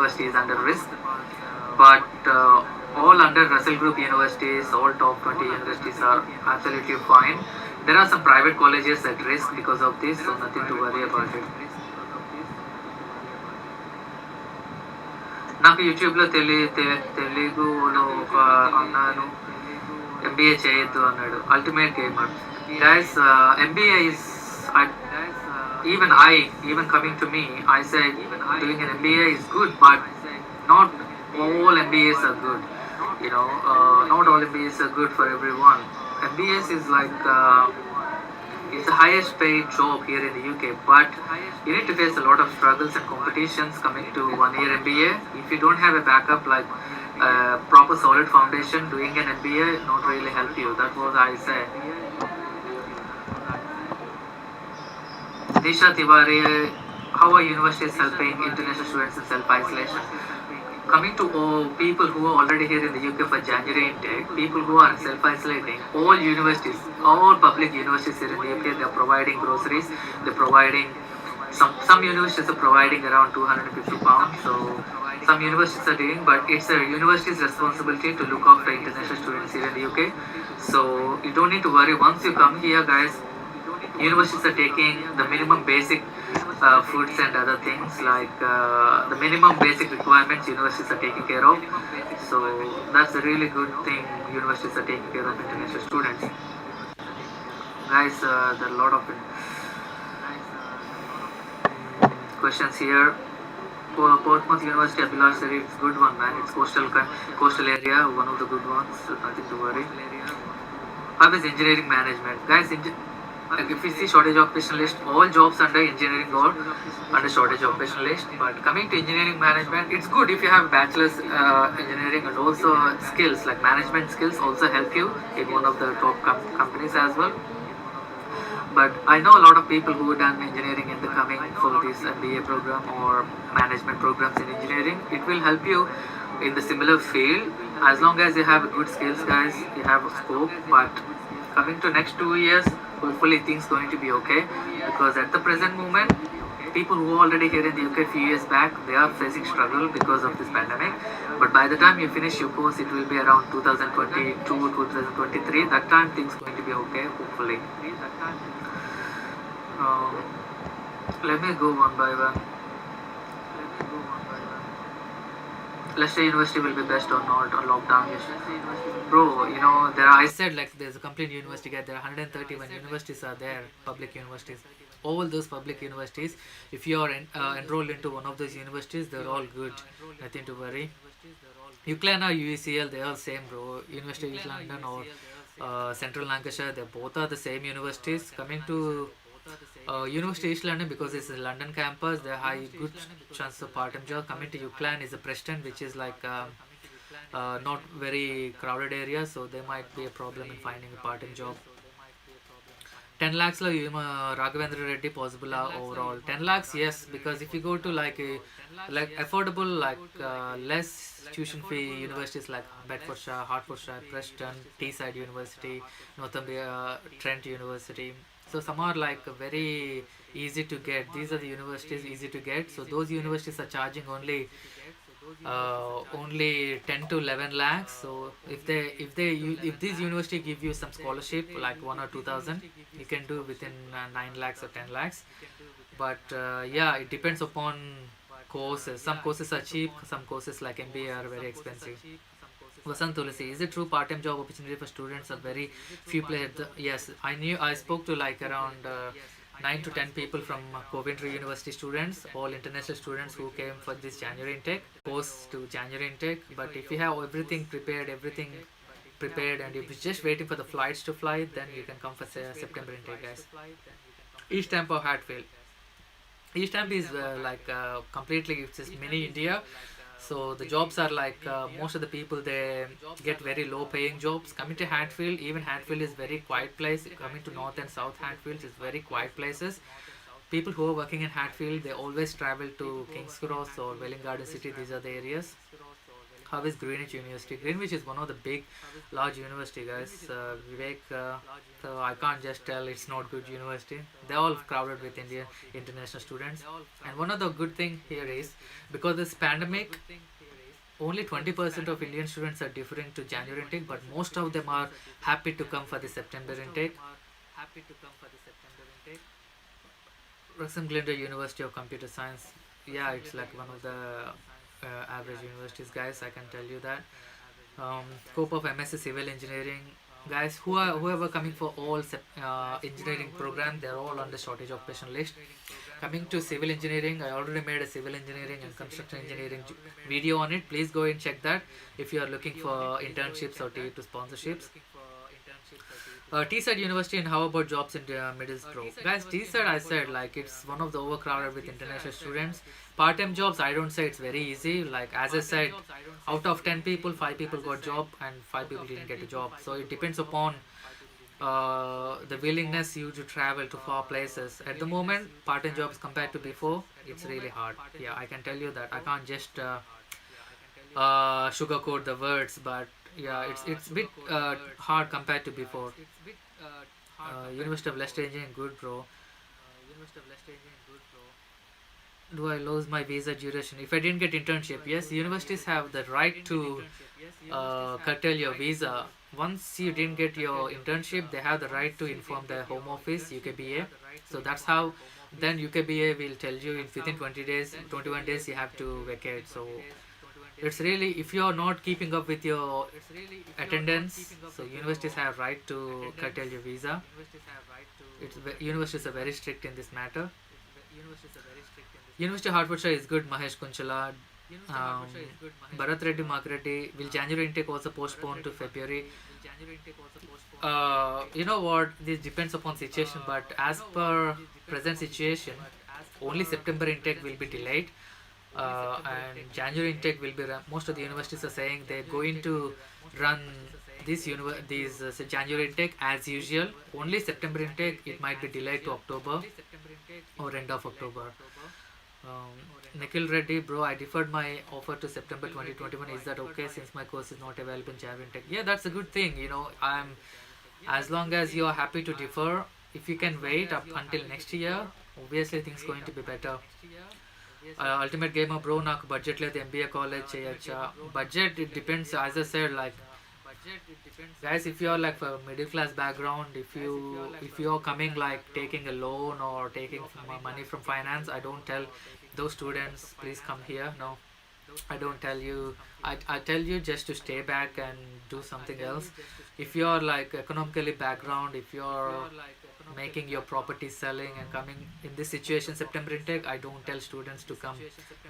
university is under risk, but all under Russell Group universities, all top 20 universities are absolutely fine. There are some private colleges at risk because of this, so nothing to worry about it. నాకు యూట్యూబ్లో తెలుగులో ఒక అన్నాను MBA చేయొద్దు అన్నాడు ultimate gamer guys MBA is even even coming to me, I said doing an MBA is good, but not all MBAs are good. Not all MBAs are good for everyone. MBAs is like it's the highest paid job here in the UK, but you need to face a lot of struggles and competitions coming to 1 year MBA. If you don't have a backup like proper solid foundation, doing an MBA not really help you. That was I said. Disha Tiwari, how are universities helping international students in self-isolation? Coming to people who are already here in the UK for January intake, people who are self-isolating, all universities, all public universities here in the UK, they are providing groceries, they're providing, some universities are providing around £250, so some universities are doing, but it's a university's responsibility to look after international students here in the UK. So you don't need to worry. Once you come here, guys, universities are taking the minimum basic foods and other things like the minimum basic requirements universities are taking care of. So that's a really good thing. Universities are taking care of international students. Guys, there are a lot of questions here. Portsmouth University, Abhilash Sharif, it's good one, man. It's coastal area, one of the good ones. So nothing to worry. How is engineering management, guys? Like if you see shortage occupation list, all jobs under engineering are under shortage occupation list. But coming to engineering management, it's good if you have bachelor's engineering and also skills like management skills also help you in one of the top companies as well. But I know a lot of people who done engineering in the coming for this MBA program or management programs in engineering. It will help you in the similar field as long as you have good skills, guys. You have a scope, but coming to next 2 years, hopefully things going to be okay, because at the present moment people who are already here in the UK few years back, they are facing struggle because of this pandemic. But by the time you finish your course, it will be around 2022, 2023. That time things going to be okay, hopefully. um, Let me go one by one. Leicester University will be best or not on lockdown. Yes. Bro, I said like there's a complete university guide. There are 131 universities are there, public universities. All those public universities, if you are enrolled into one of those universities, they're all good. Nothing to worry. UCLan or UECL, they are same, bro. University of East London or Central Lancashire, they both are the same universities. Coming to University of East London, because it's a London campus, there are high good chance of part-time job. Coming to UCLan is a Preston, which is like not very crowded area, so there might be a problem in finding a part-time job. 10 lakhs lo Raghavendra Reddy possible overall 10 lakhs, yes, because if you go to like a like affordable like less tuition fee universities like Bedfordshire, Hertfordshire, Preston, Teesside University, Northumbria, Trent University, so some are like very easy to get. These are the universities easy to get, so those universities are charging only 10 to 11 lakhs. So if this university give you some scholarship like 1 or 2,000, you can do within 9 lakhs or 10 lakhs. But yeah, it depends upon courses. Some courses are cheap, some courses like MBA are very expensive. Vasant Tulasi, is it true part-time job opportunity for students are very few players? Yes, I spoke to like around 9 to 10 people from Coventry University students, all international students who came for this January intake, post to January intake. But if you have everything prepared and if you're just waiting for the flights to fly, then you can come for September intake, guys. East Tampa or Hatfield. East Tampa is completely, it's just mini India. So the jobs are like most of the people they get very low paying jobs. Coming to Hatfield, even Hatfield is very quiet place. Coming to North and South Hatfield is very quiet places. People who are working in Hatfield, they always travel to King's Cross or Welling Garden City. These are the areas. how is Greenwich University? Greenwich is one of the big, large university, guys. Vivek, so I can't just tell it's not good university. They're all crowded with Indian international students. And one of the good thing here is because this pandemic, only 20% of Indian students are differing to January intake, but most of them are happy to come for the September intake. Wrexham Glendower University of Computer Science, yeah, it's like one of the average universities, guys. I can tell you that. Scope of MSc Civil Engineering, guys. Whoever coming for all engineering program, they're all on the shortage occupation list. Coming to civil engineering, I already made a civil engineering and construction engineering video on it. Please go and check that if you are looking for internships or T2 sponsorships. T-Side University, and how about jobs in Middlesbrough? Guys, T-Side, I said, like, it's one of the overcrowded with international students. Part-time jobs, I don't say it's very easy. Like, as I said, out of 10 people, 5 people got job and 5 people didn't get a job. So it depends upon the willingness you to travel to far places. At the moment, part-time jobs compared to before, it's really hard. Yeah, I can tell you that. I can't just sugarcoat the words, but yeah, it's a bit hard compared to before. University of Leicester Engineering, good bro. Do I lose my visa duration if I didn't get internship? Yes, universities have the right to curtail your visa. Once you didn't get your internship, they have the right to inform the home office, UKBA. So that's how. Then UKBA will tell you in within 20 days, 21 days, you have to vacate. So it's really, if you're not keeping up with your attendance, so universities have right to curtail your visa. Universities are very strict in this matter. University of Hertfordshire is good, Mahesh Kunchala. um, Bharat Reddy Margaretti, will January intake also postpone to February? You know what, this depends upon situation, but as per present situation, only September intake will be delayed, and January intake will be most of the universities are saying they're going to run these January intake as usual. Only September intake, it might be delayed to October or end of October. um, Nikhil Reddy, bro, I deferred my offer to September 2021. Is that okay since my course is not available in January intake? Yeah, that's a good thing. I'm as long as you're happy to defer, if you can wait up until next year, obviously things going to be better. Ultimate Gamer, bro, నాకు budget లేదు MBA college చేయొచ్చా? Budget it depends, as I said, like, guys, if you're like a middle class background, if you're coming like taking a loan or taking money from finance, I don't tell those students please come here. No, I don't tell you. I tell you just to stay back and do something else. If you're like economically background, if you're making your property selling and coming in this situation September intake, I don't tell students to come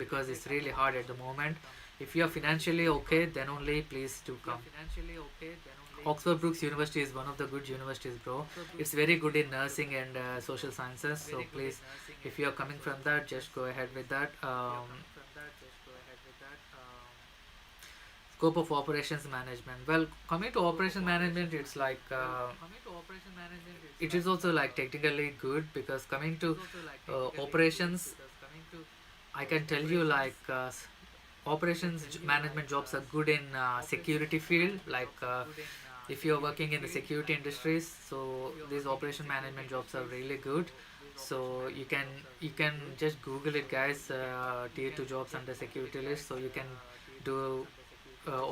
because it's really hard at the moment. If you're financially okay, then only please do come. Oxford Brookes University is one of the good universities, bro. It's very good in nursing and social sciences, so please, if you're coming from that, just go ahead with that. Scope of operations management, well, coming to operations management, it's like it is also like technically good, because coming to operations, I can tell you, like, operations management jobs are good in security field, like if you're working in the security industries, so these operation management jobs are really good. So you can just google it, guys, tier 2 jobs under security list, so you can do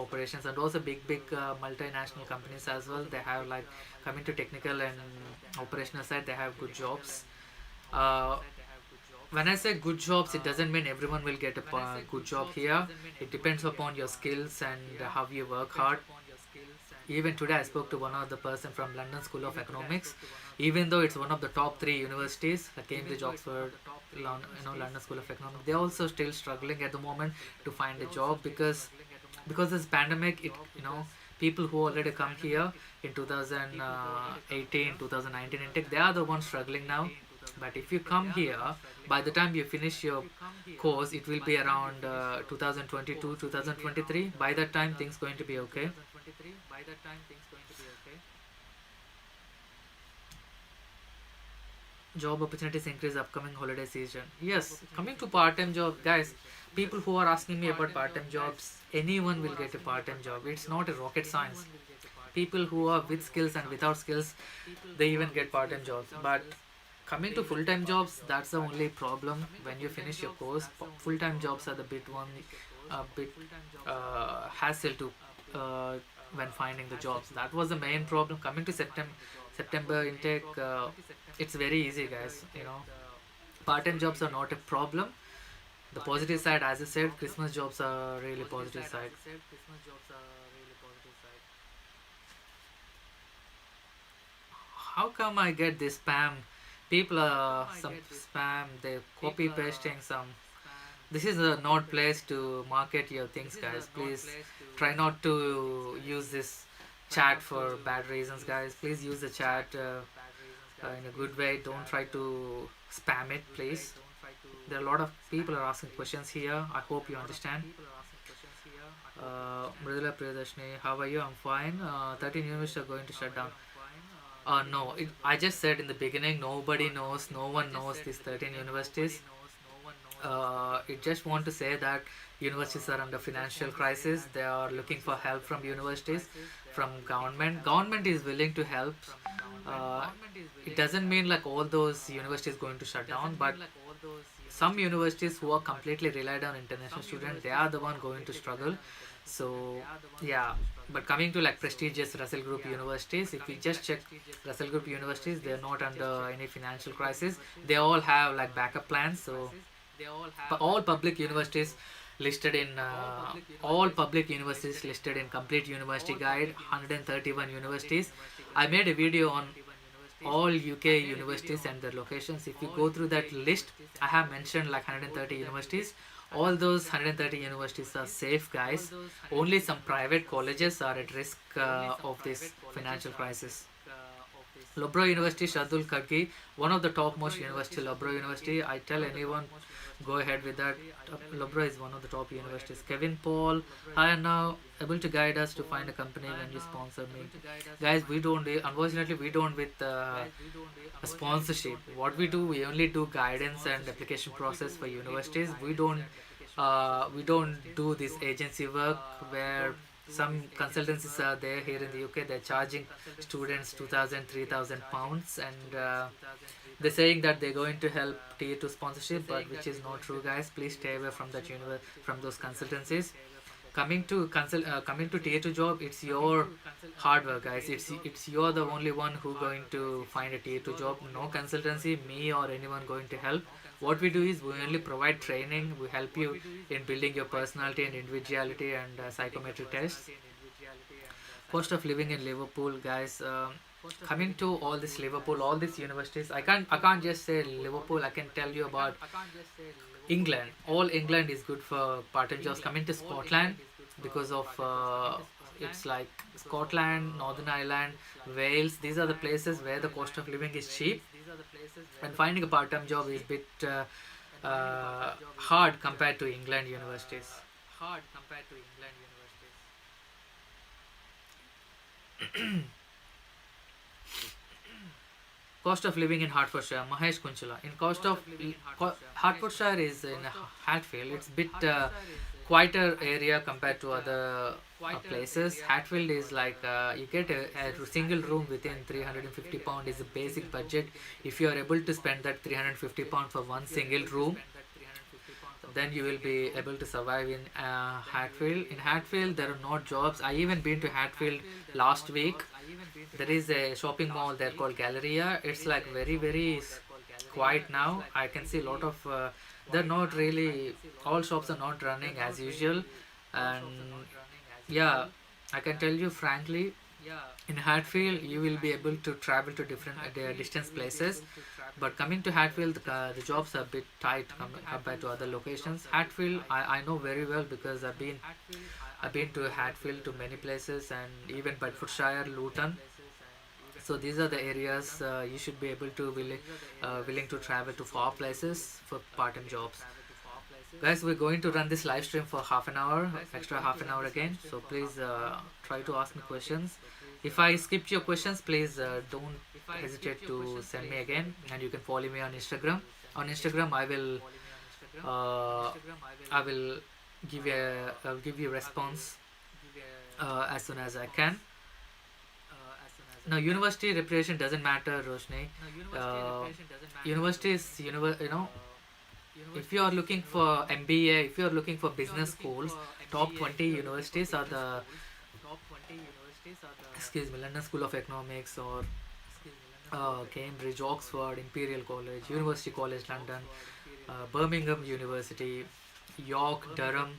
operations. And also big multinational companies as well, they have, like, coming to technical and operational side, they have good jobs. uh, when I say good jobs, it doesn't mean everyone will get a good job here. It depends upon your skills and how you work hard. Even today, I spoke to one of the person from London School of Economics. Even though it's one of the top three universities, like Cambridge, Oxford, London School of Economics, they're also still struggling at the moment to find a job, because this pandemic, people who already come here in 2018, 2019 intake, they are the ones struggling now. But if you come here, by the time you finish your course, it will be around 2022, 2023. By that time, things going to be okay. Job opportunities increase upcoming holiday season. Yes, coming to part-time job, guys, people who are asking me about part-time jobs, anyone will get a part-time job. It's not a rocket science. People who are with skills and without skills, they even get part-time jobs. But coming to full-time jobs, that's the only problem. When you finish your course, full-time jobs are the bit one, a bit hassle to when finding the jobs. That was the main problem. Coming to September intake, it's very easy, guys. Part-time jobs are not a problem. The positive side, as I said, Christmas jobs are really positive side. How come I get this spam? People are some spam. They copy pasting some. This is a not place to market your things, guys. Please try not to use this chat for bad reasons, guys. Please use the chat in a good way. Don't try to spam it, please. There are a lot of people are asking questions here. I hope you understand. Mridula Priyadarshini, how are you? I'm fine. 13 universities are going to shut down. No, I just said in the beginning, nobody knows, no one knows these 13 universities. It just want to say that universities are under financial crisis. They are looking for help from universities, from government. Government is willing to help. Uh, it doesn't mean like all those universities going to shut down, but some universities who are completely relied on international students, they are the one going to struggle. So yeah, but coming to like prestigious Russell Group universities, if we just check Russell Group universities, they're not under any financial crisis. They all have like backup plans. So all public universities listed in all public universities listed in complete university guide, 131 universities. I made a video on all UK universities and their locations. If you go through that list, I have mentioned like 130 universities. All those 130 universities are safe, guys. Only some private colleges are at risk of this financial crisis. Loughborough University, Shardul Kargi, one of the topmost university, Loughborough University. I tell anyone, go ahead with that. Loughborough is one of the top universities. Kevin Paul, I am now able to guide us to find a company when you sponsor me. Guys, we don't, unfortunately, we don't with a sponsorship. What we do, we only do guidance and application process for universities. We don't do this agency work where some consultancies are there here in the UK. They're charging students 2,000, 3,000 pounds, and they're saying that they're going to help tier 2 sponsorship, but which is not true, guys. Please stay away from that from those consultancies. Coming to tier 2 job, it's your hard work, guys. It's you're the only one who going to find a tier 2 job. No consultancy, me or anyone going to help. What we do is we only provide training. We help you in building your personality and individuality and psychometric tests. Cost of living in Liverpool, guys. Coming to all this Liverpool, all these universities, I can't just say Liverpool. I can tell you about England. All England is good for part-time jobs. Coming to Scotland, because of it's like Scotland, Northern Ireland, Wales. These are the places where the cost of living is cheap, and finding a part-time job is a bit hard compared to England universities. Cost of living in Hertfordshire, Mahesh Kunchula. In Hertfordshire is in Hatfield. It's a bit quieter area compared to other places. Hatfield is like you get a single room within £350 is a basic budget. If you are able to spend that £350 for one single room, then you will be able to survive in Hatfield. In Hatfield, there are no jobs. I even been to Hatfield last week. There is a shopping mall there called Galleria. It's like very quiet now. I can see a lot of they're not really, all shops are not running as usual. And yeah, I can tell you frankly, in Hatfield you will be able to travel to different distance places, but coming to Hatfield, the jobs are a bit tight compared to other locations. Hatfield, I know very well because I've been to Hatfield to many places, and even Bedfordshire, Luton. So these are the areas you should be able to willing to travel to far places for part-time jobs. Guys, we're going to run this live stream for half an hour, extra half an hour again. So please try to ask me questions. If I skipped your questions, please don't hesitate to send me again, and you can follow me on Instagram. On Instagram, I will uh, I will I'll give you response as soon as I can. Now, university reputation doesn't matter, Roshni. University is if you are looking for MBA, if you are looking for business schools, top 20 universities are the excuse me, London School of Economics or Cambridge, Oxford, Imperial College, University College London, Birmingham University, York, Durham,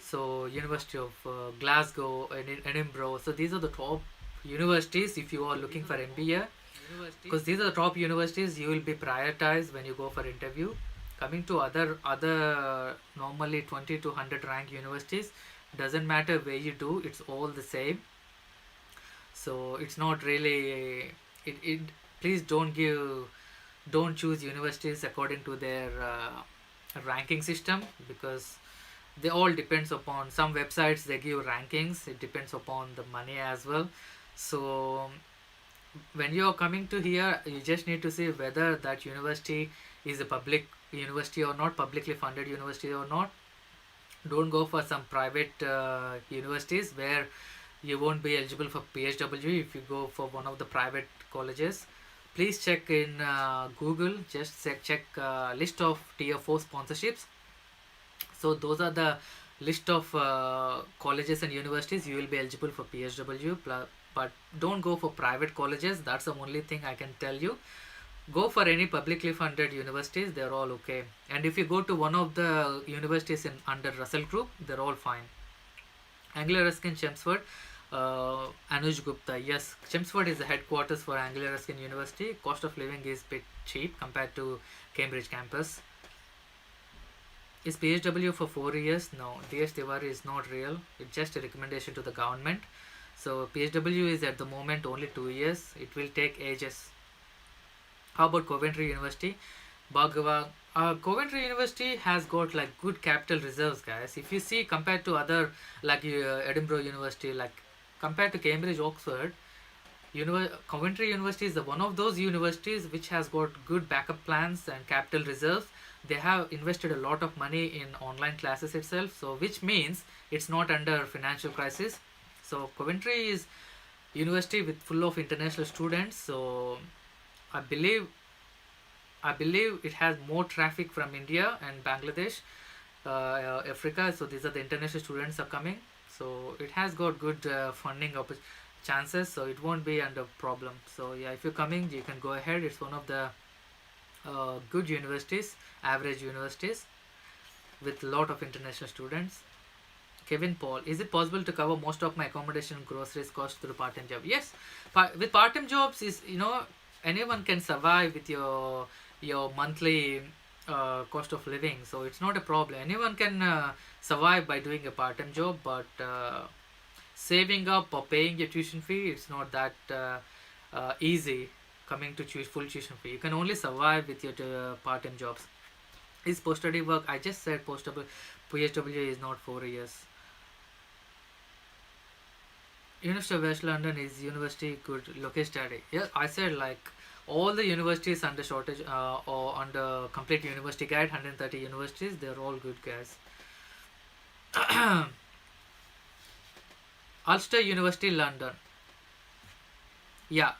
so University of Glasgow and Edinburgh. So these are the top universities if you are looking for MBA, because these are the top universities you will be prioritized when you go for interview. Coming to other normally 20 to 100 rank universities, doesn't matter where you do, it's all the same. So it's not really it please don't choose universities according to their ranking system, because they all depends upon some websites they give rankings, it depends upon the money as well. So when you are coming to here, you just need to see whether that university is a public university or not, publicly funded university or not. Don't go for some private universities where you won't be eligible for PSW if you go for one of the private colleges. Please check in Google, just check list of tier 4 sponsorships. So those are the list of colleges and universities you will be eligible for PSW. But don't go for private colleges, that's the only thing I can tell you. Go for any publicly funded universities, they're all okay. And if you go to one of the universities in under Russell Group, they're all fine. Anglo Ruskin Chelmsford, Anuj Gupta, yes, Chelmsford is the headquarters for Anglo Ruskin University. Cost of living is bit cheap compared to Cambridge campus. Is PSW for 4 years? No, DS Tiwari is not real, it's just a recommendation to the government. So PSW is at the moment only 2 years, it will take ages. How about Coventry University? Bhagava, Coventry University has got like good capital reserves, guys. If you see compared to other like Edinburgh University, like compared to Cambridge, Oxford, Coventry University is the one of those universities which has got good backup plans and capital reserves. They have invested a lot of money in online classes itself, so which means it's not under financial crisis. So Coventry is university with full of international students. So I believe it has more traffic from India and Bangladesh, Africa. So these are the international students are coming. So it has got good funding chances. So it won't be under problem. So yeah, if you're coming, you can go ahead. It's one of the good universities, average universities with a lot of international students. Kevin Paul, is it possible to cover most of my accommodation and groceries cost through part-time job? Yes, with part-time jobs is anyone can survive with your monthly cost of living, so it's not a problem. Anyone can survive by doing a part-time job, but saving up or paying your tuition fee, it's not that easy. Coming to full tuition fee, you can only survive with your part-time jobs. Is post-study work? I just said PSW is not 4 years. University of West London is university good local study. Yeah, I said like all the universities under shortage or under complete university guide, 130 universities, they're all good, guys. Ulster University London, yeah,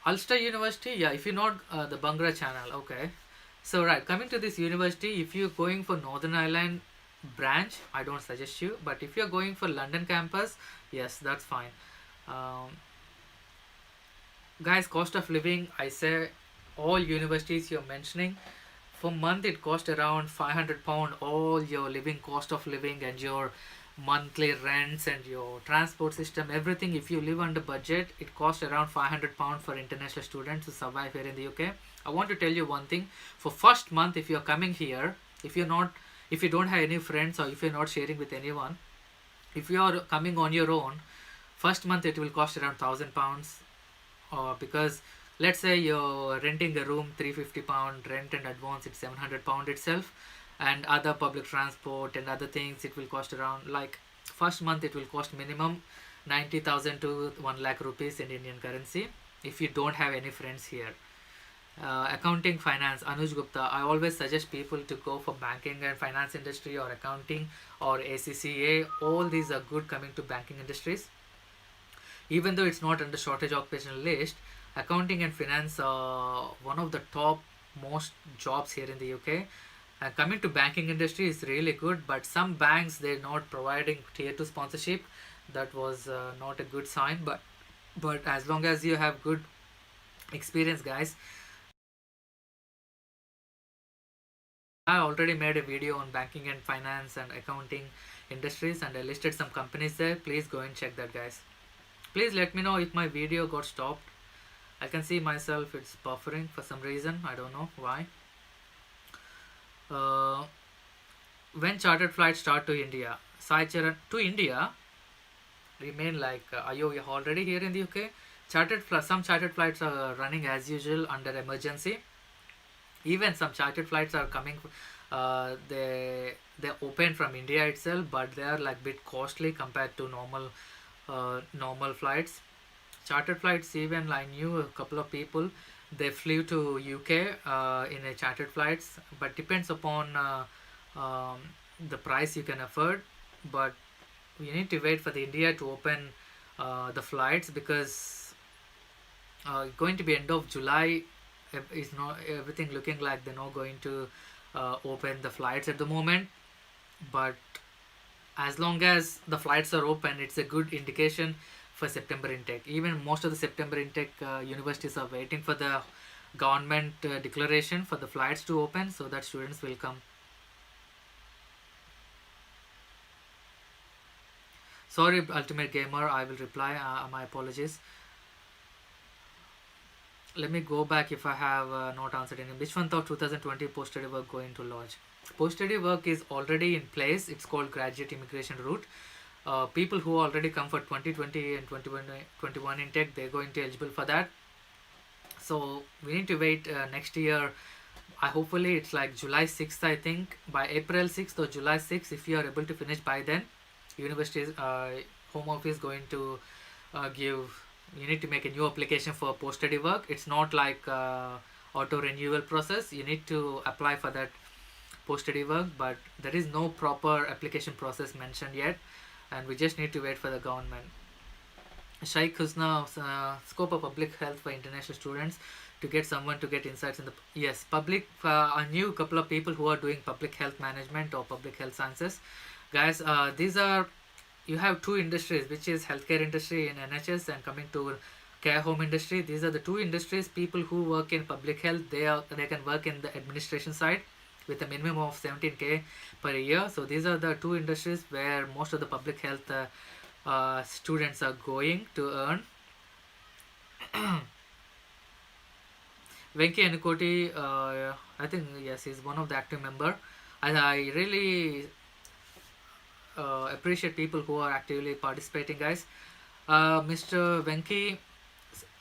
Ulster University, yeah, if you're not the Bhangra channel, okay. So right, coming to this university, if you're going for Northern Ireland branch, I don't suggest you, but if you're going for London campus, yes, that's fine. Guys, cost of living, I say all universities you're mentioning, for month it cost around £500, all your living cost of living and your monthly rents and your transport system, everything. If you live under budget, it costs around £500 for international students to survive here in the UK. I want to tell you one thing, for first month, if you're coming here, if you don't have any friends or if you're not sharing with anyone, if you are coming on your own, first month it will cost around £1,000, because let's say you're renting a room, £350 rent and advance, it's £700 itself, and other public transport and other things, it will cost around, like first month it will cost minimum 90,000 to 1 lakh rupees in Indian currency if you don't have any friends here. Accounting, finance, Anuj Gupta. I always suggest people to go for banking and finance industry or accounting or ACCA. All these are good coming to banking industries. Even though it's not on the shortage occupational list, accounting and finance are one of the top most jobs here in the UK. And coming to banking industry is really good, but some banks they're not providing tier 2 sponsorship. That was not a good sign, but as long as you have good experience, guys. I already made a video on banking and finance and accounting industries, and I listed some companies there. Please go and check that, guys. Please let me know if my video got stopped. I can see myself it's buffering for some reason. I don't know why. uh, when chartered flights start to India? Sai Charan, to India remain like are you already here in the UK? Some chartered flights are running as usual under emergency. Even some chartered flights are coming. They open from India itself, but they are like bit costly compared to normal flights. Chartered flights, even I knew a couple of people, they flew to UK in a chartered flights, but depends upon um, the price you can afford. But we need to wait for the India to open the flights, because going to be end of July. Is not everything looking like they're not going to open the flights at the moment. But as long as the flights are open, it's a good indication for September intake. Even most of the September intake universities are waiting for the government declaration for the flights to open, so that students will come. Sorry, Ultimate Gamer, I will reply. My apologies. Let me go back if I have not answered any. Which one thought 2020 post study work going to lodge? Post study work is already in place. It's called graduate immigration route. People who already come for 2020 and 2021 intake, they're going to eligible for that. So we need to wait next year. Hopefully it's like July 6th, I think. By April 6th or July 6th, if you are able to finish by then, university's home office going to give, you need to make a new application for post study work. It's not like auto renewal process. You need to apply for that post study work, but there is no proper application process mentioned yet, and we just need to wait for the government. Shaikh Husna, scope of public health for international students, to get someone to get insights in the, yes, public. I knew a couple of people who are doing public health management or public health sciences, guys. These are, you have two industries, which is healthcare industry in NHS and coming to care home industry. These are the two industries. People who work in public health, they can work in the administration side with a minimum of 17k per year. So these are the two industries where most of the public health students are going to earn. Venki Anukoti, I think yes, he's one of the active member. And I really appreciate people who are actively participating, guys. Mr. Venki,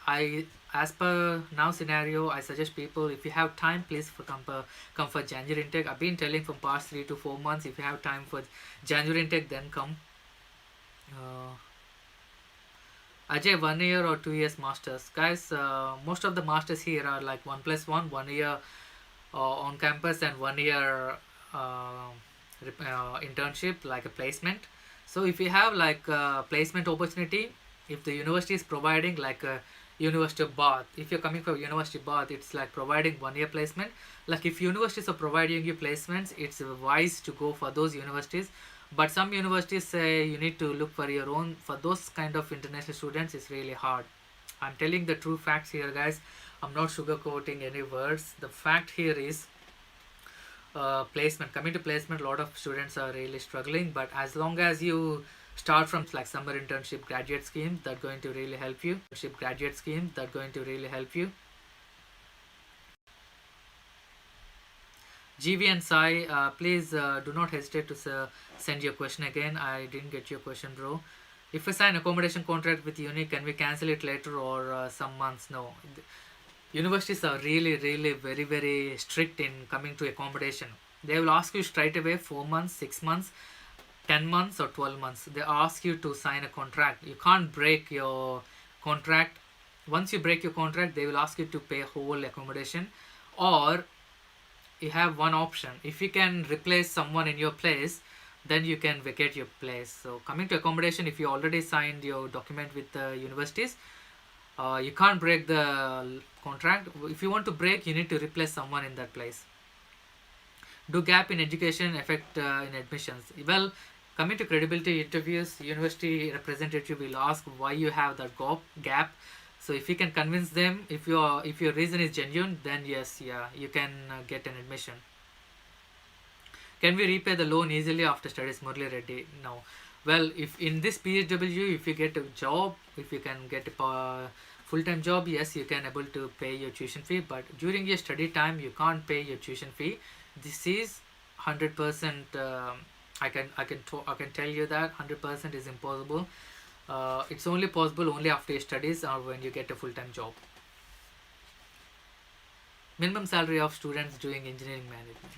I, as per now scenario, I suggest people, if you have time, please come for January intake. I've been telling from past 3 to 4 months, if you have time for January intake, then come. Ajay, 1 year or 2 years masters, guys. Most of the masters here are like 1+1, 1 year on campus and 1 year internship, like a placement. So if you have like a placement opportunity, if the university is providing like a University of Bath, if you're coming from University of Bath, it's like providing 1 year placement. Like if universities are providing you placements, it's wise to go for those universities. But some universities say you need to look for your own. For those kind of international students, it's really hard. I'm telling the true facts here, guys. I'm not sugarcoating any words. The fact here is placement. Coming to placement, a lot of students are really struggling. But as long as you start from like summer internship graduate scheme, that going to really help you. Graduate scheme that going to really help you. GV and Sai, please do not hesitate to send your question again. I didn't get your question, bro. If we sign accommodation contract with uni, can we cancel it later or some months? No. Universities are really, really very, very strict in coming to accommodation. They will ask you straight away 4 months, 6 months, 10 months or 12 months. They ask you to sign a contract. You can't break your contract Once you break your contract, they will ask you to pay whole accommodation, or you have one option. If you can replace someone in your place, then you can vacate your place. So coming to accommodation, if you already signed your document with the universities, you can't break the contract. If you want to break, you need to replace someone in that place. Do gap in education affect in admissions? Well, coming to credibility interviews, university representative will ask why you have that gap. So if you can convince them, if your reason is genuine, then yes, yeah, you can get an admission. Can we repay the loan easily after studies? Murli Reddy, no. Well, if in this PSW, if you get a job, if you can get a full-time job, yes, you can able to pay your tuition fee. But during your study time, you can't pay your tuition fee. This is 100%. I can tell you that 100% is impossible. It's only possible only after your studies or when you get a full-time job. Minimum salary of students doing engineering management,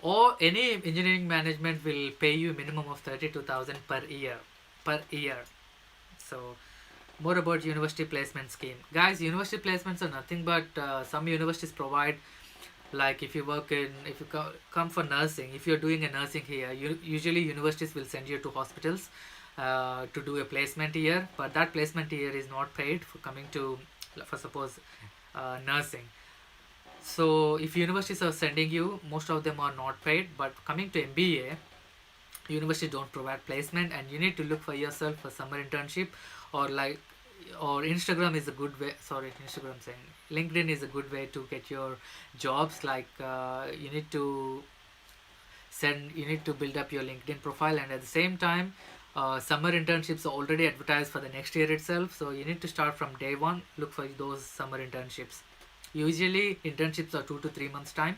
or any engineering management will pay you minimum of 32,000 per year. So more about university placement scheme, guys. University placements are nothing but some universities provide, like if you work in, if you come for nursing, if you're doing a nursing here, usually universities will send you to hospitals to do a placement year, but that placement year is not paid for coming to, for suppose, nursing. So if universities are sending you, most of them are not paid. But coming to MBA, university don't provide placement, and you need to look for yourself for summer internship, or like, or Instagram is a good way. Sorry, Instagram saying LinkedIn is a good way to get your jobs. Like you need to build up your LinkedIn profile, and at the same time, summer internships are already advertised for the next year itself. So you need to start from day one. Look for those summer internships. Usually internships are 2 to 3 months time.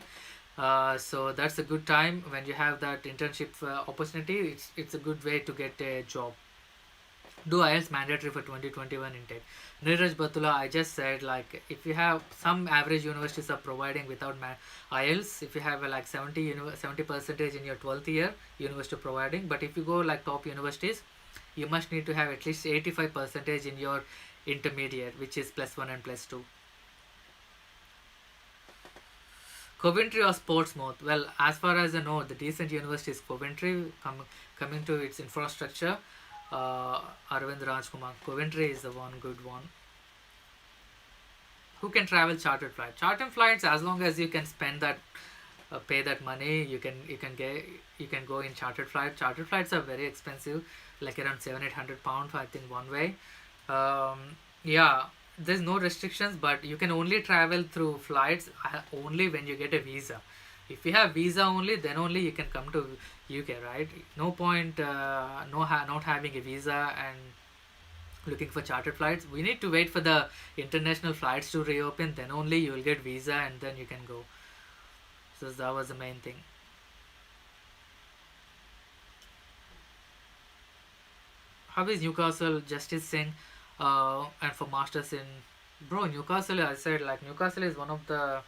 So that's a good time when you have that internship opportunity. It's a good way to get a job. Do IELTS mandatory for 2021 intake? Neeraj Batula, I just said, like, if you have some average universities are providing without IELTS, if you have like 70 percentage in your 12th year, university providing. But if you go like top universities, you must need to have at least 85 percentage in your intermediate, which is +1 and +2. Coventry or Portsmouth? Well, as far as I know, the decent university is Coventry. Coming to its infrastructure, Arvind Rajkumar, Coventry is the one good one. Who can travel chartered flight? Chartered flights, as long as you can spend that, pay that money, you can go in chartered flight. Chartered flights are very expensive, like around 700-800 pounds, I think, one way. Yeah, there's no restrictions, but you can only travel through flights only when you get a visa. If you have visa only, then only you can come to UK, right? No point not having a visa and looking for chartered flights. We need to wait for the international flights to reopen, then only you will get visa and then you can go. So that was the main thing. How is Newcastle? Justice Singh, and for masters in, bro, Newcastle, I said, like, Newcastle is one of the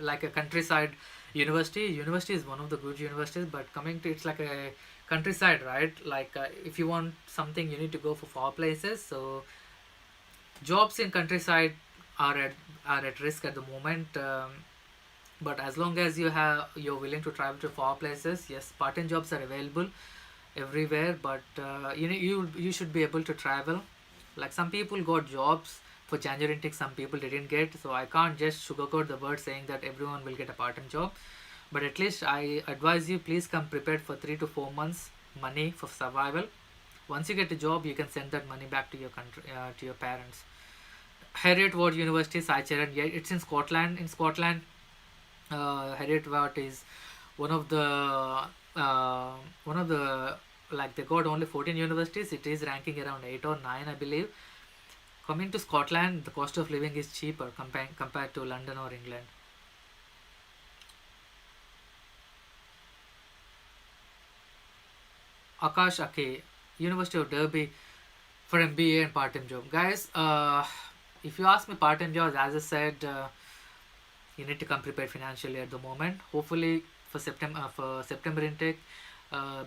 like a countryside university. University is one of the good universities, but coming to, it's like a countryside, right? Like, if you want something, you need to go for far places. So jobs in countryside are at risk at the moment. But as long as you're willing to travel to far places, yes, part-time jobs are available everywhere. But you should be able to travel. Like, some people got jobs for January intake, some people didn't get. So I can't just sugarcoat the word saying that everyone will get a part-time job. But at least I advise you, please come prepared for 3 to 4 months money for survival. Once you get a job, you can send that money back to your country, to your parents. Heriot Ward University, Saicharan, yeah, it's in Scotland. In Scotland, Heriot Ward is one of the, like, they got only 14 universities. It is ranking around 8 or 9, I believe. Coming to Scotland, the cost of living is cheaper compared to London or England. Akash Ake, University of Derby, for MBA and part-time job. Guys, if you ask me, part-time jobs, as I said, you need to come prepared financially at the moment. Hopefully for September intake,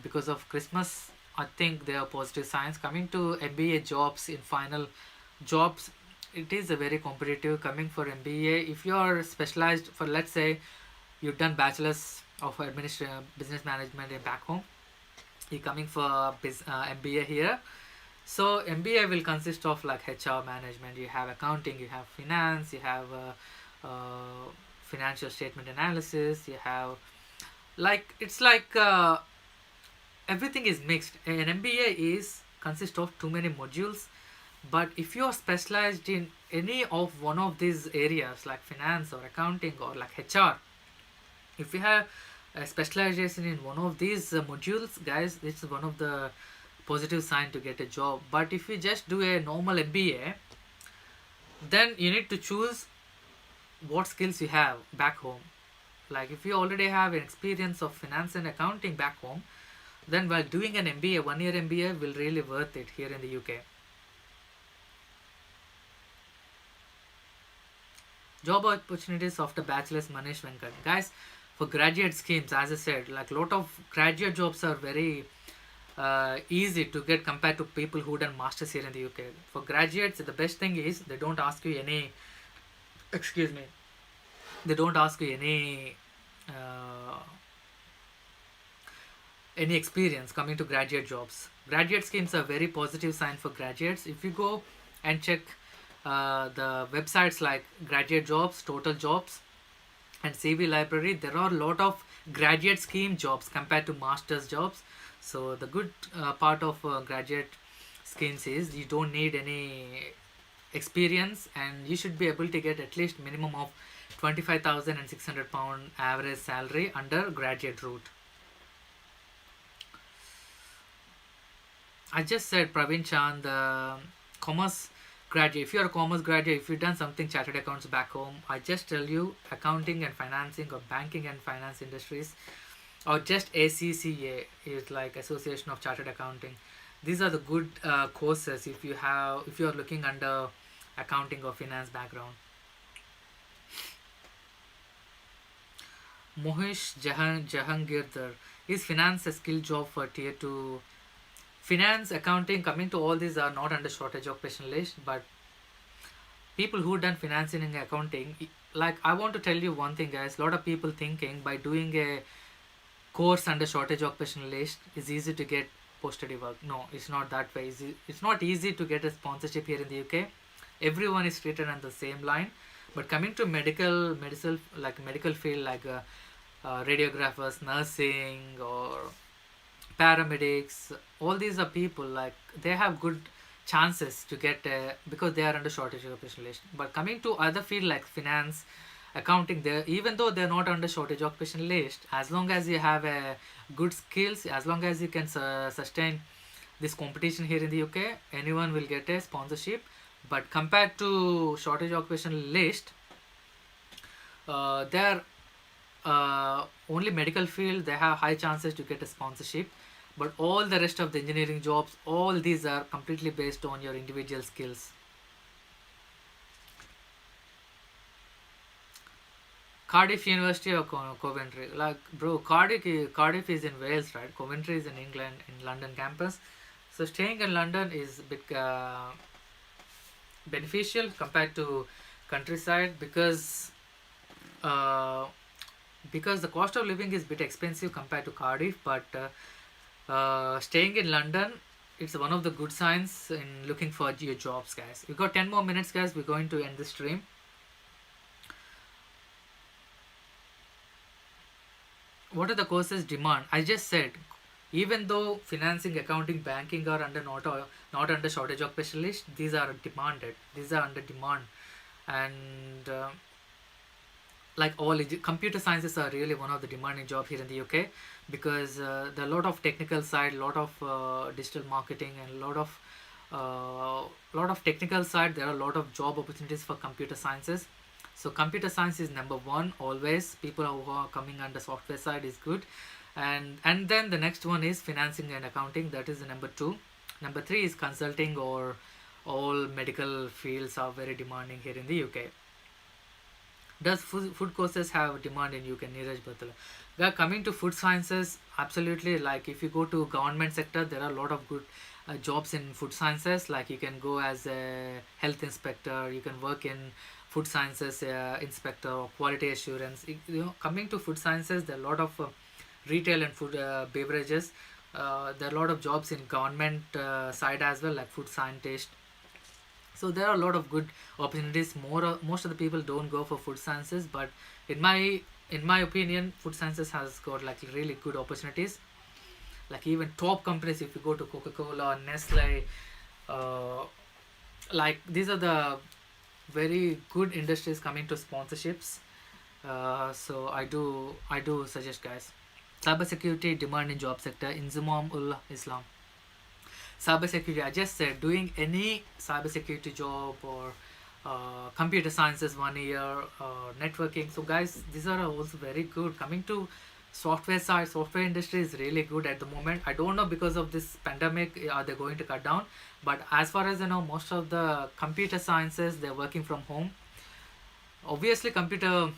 because of Christmas, I think there are positive signs. Coming to MBA jobs in final jobs, it is a very competitive coming for MBA. If you are specialized for, let's say, you've done bachelor's of business management in back home, you're coming for MBA here. So MBA will consist of like HR management, you have accounting, you have finance, you have financial statement analysis, you have like it's like everything is mixed. An MBA is consists of too many modules, but if you are specialized in any of one of these areas like finance or accounting or like HR, if you have a specialization in one of these modules, guys, it's one of the positive sign to get a job. But if you just do a normal MBA, then you need to choose what skills you have back home. Like if you already have an experience of finance and accounting back home, then while doing an MBA, 1 year MBA will really worth it here in the UK. Job opportunities after bachelor's, Manish Venkat. Guys, for graduate schemes, as I said, like lot of graduate jobs are very easy to get compared to people who done masters here in the UK. For graduates, the best thing is they don't ask you any, excuse me, they don't ask you uh, any experience coming to graduate jobs. Graduate schemes are very positive sign for graduates. If you go and check the websites like graduate jobs, total jobs, and CV library, there are a lot of graduate scheme jobs compared to masters jobs. So the good part of graduate schemes is you don't need any experience, and you should be able to get at least minimum of 25,600 pound average salary under graduate route. I just said Praveen Chand, commerce graduate. If you're a commerce graduate, if you've done something chartered accounts back home, I just tell you accounting and financing or banking and finance industries, or just ACCA is like Association of Chartered Accounting. These are the good courses if you are looking under accounting or finance background. Mohish Jahangirdar, is finance a skill job for tier 2? Finance, accounting, coming to all these are not under shortage of specialist, but people who done financing and accounting, like I want to tell you one thing, guys. A lot of people thinking by doing a course under shortage occupational list is easy to get post-study work. No, it's not that way easy. It's not easy to get a sponsorship here in the UK. Everyone is treated on the same line. But coming to medical like medical field, like radiographers, nursing, or paramedics, all these are people like they have good chances to get because they are under shortage occupational list. But coming to other field like finance, accounting, there even though they're not under shortage occupation list, as long as you have good skills, as long as you can sustain this competition here in the UK, anyone will get a sponsorship. But compared to shortage occupation list, they're only medical field, they have high chances to get a sponsorship. But all the rest of the engineering jobs, all these are completely based on your individual skills. Cardiff University or Coventry? Like, bro, Cardiff is in Wales, right? Coventry is in England, in London campus. So staying in London is a bit beneficial compared to countryside uh, because the cost of living is a bit expensive compared to Cardiff. But staying in London, it's one of the good signs in looking for your jobs, guys. We got 10 more minutes, guys. We're going to end the stream. What are the courses demand? I just said, even though financing, accounting, banking are under not under shortage of specialists, these are demanded. These are under demand, and like all computer sciences are really one of the demanding job here in the UK, because there are a lot of technical side, lot of digital marketing, and lot of technical side. There are a lot of job opportunities for computer sciences. So computer science is number one always. People who are coming under software side is good, and then the next one is financing and accounting. That is the number two. Number three is consulting, or all medical fields are very demanding here in the UK. Does food courses have demand in UK? Neeraj Batala. are coming to food sciences. Absolutely, like if you go to government sector, there are a lot of good jobs in food sciences. Like you can go as a health inspector, you can work in food sciences inspector or quality assurance. You know, coming to food sciences, there are a lot of retail and food beverages. There are a lot of jobs in government side as well, like food scientist. So there are a lot of good opportunities. Most of the people don't go for food sciences, but in my opinion, food sciences has got like really good opportunities. Like even top companies, if you go to Coca-Cola, Nestle, uh, like these are the very good industries coming to sponsorships. So I do suggest, guys. Cybersecurity demand in job sector. Inzamam ul Islam. Cybersecurity, I just said, doing any cybersecurity job or computer sciences 1 year, networking. So guys, these are also very good. Coming to software side, software industry is really good at the moment. I don't know, because of this pandemic are they going to cut down, but as far as I know, most of the computer sciences, they're working from home. Obviously computer,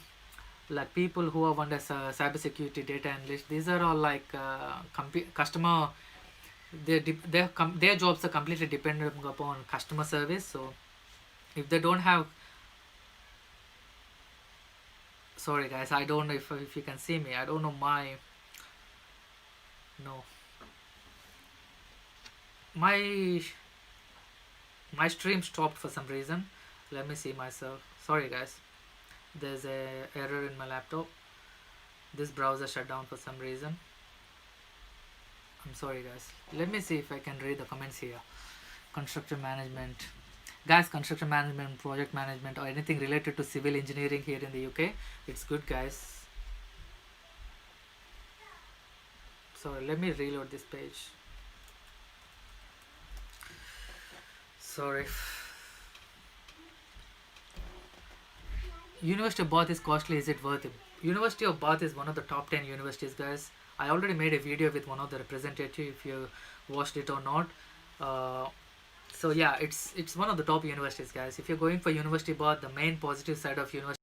like people who are under cybersecurity data analyst, these are all like customer, their jobs are completely dependent upon customer service. So if they don't have, sorry guys, I don't know if you can see me, I don't know my, no, my my stream stopped for some reason. Let me see myself, sorry guys, there's a error in my laptop. This browser shut down for some reason. I'm sorry guys, let me see if I can read the comments here. Construction management, guys, construction management, project management, or anything related to civil engineering here in the UK, it's good, guys. Sorry, let me reload this page. Sorry. University of Bath is costly, is it worth it? University of Bath is one of the top 10 universities, guys. I already made a video with one of the representatives, if you watched it or not. uh, so yeah, it's one of the top universities, guys. If you're going for University of Bath, the main positive side of university